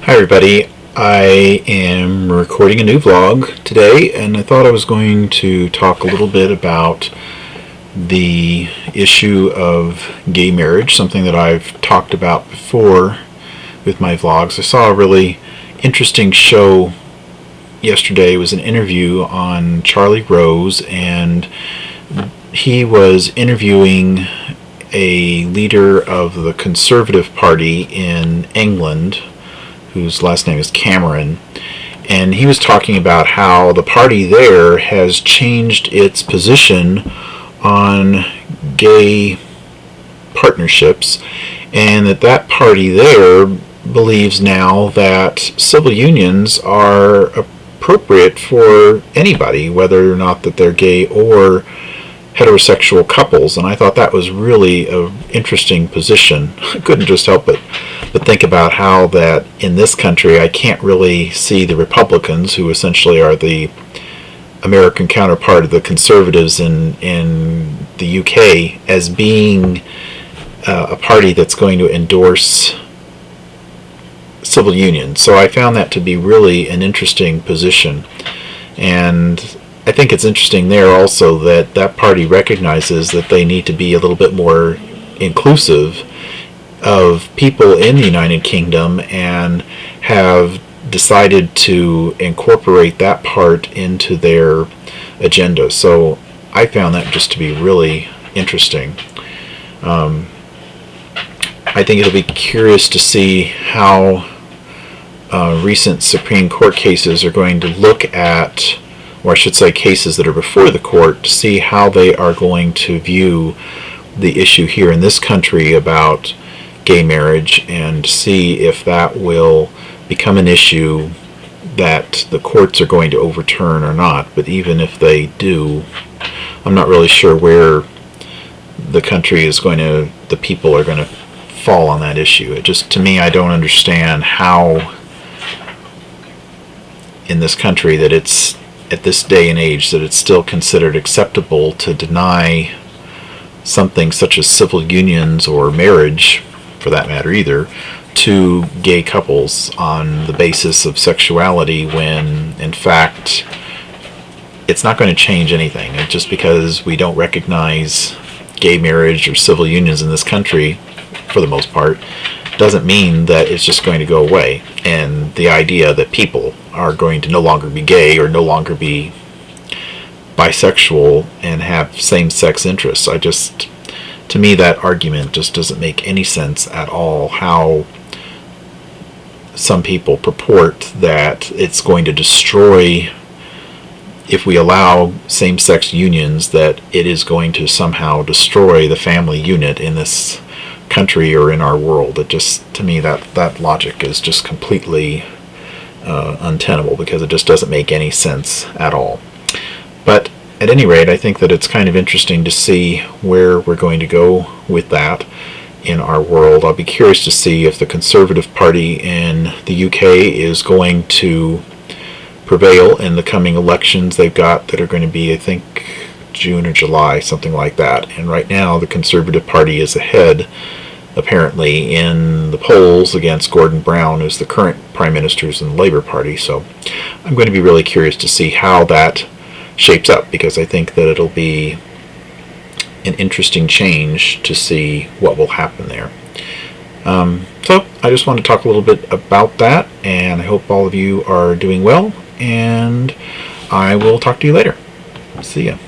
Hi everybody, I am recording a new vlog today, and I thought I was going to talk a little bit about the issue of gay marriage, something that I've talked about before with my vlogs. I saw a really interesting show yesterday. It was an interview on Charlie Rose, and he was interviewing a leader of the Conservative Party in England, whose last name is Cameron, and he was talking about how the party there has changed its position on gay partnerships, and that party there believes now that civil unions are appropriate for anybody, whether or not that they're gay or heterosexual couples. And I thought that was really an interesting position. I couldn't just help but think about how that in this country I can't really see the Republicans, who essentially are the American counterpart of the Conservatives in the UK, as being a party that's going to endorse civil unions. So I found that to be really an interesting position, and I think it's interesting there also that that party recognizes that they need to be a little bit more inclusive of people in the United Kingdom, and have decided to incorporate that part into their agenda. So I found that just to be really interesting. I think it'll be curious to see how recent Supreme Court cases are going to look at, or I should say cases that are before the court, to see how they are going to view the issue here in this country about gay marriage, and see if that will become an issue that the courts are going to overturn or not. But even if they do, I'm not really sure where the country is going to, the people are going to fall on that issue. It just, to me, I don't understand how in this country that it's, at this day and age, that it's still considered acceptable to deny something such as civil unions, or marriage for that matter either, to gay couples on the basis of sexuality, when in fact it's not going to change anything. And just because we don't recognize gay marriage or civil unions in this country, for the most part, doesn't mean that it's just going to go away. And the idea that people are going to no longer be gay or no longer be bisexual and have same-sex interests, to me that argument just doesn't make any sense at all. How some people purport that it's going to destroy, if we allow same-sex unions, that it is going to somehow destroy the family unit in this country or in our world. It just, to me, that logic is just completely untenable, because it just doesn't make any sense at all. But at any rate, I think that it's kind of interesting to see where we're going to go with that in our world. I'll be curious to see if the Conservative Party in the UK is going to prevail in the coming elections they've got, that are going to be, I think, June or July, something like that. And right now the Conservative Party is ahead, apparently, in the polls against Gordon Brown, who's the current Prime Minister in the Labour Party. So I'm going to be really curious to see how that shapes up, because I think that it'll be an interesting change to see what will happen there. So I just want to talk a little bit about that, and I hope all of you are doing well, and I will talk to you later. See ya.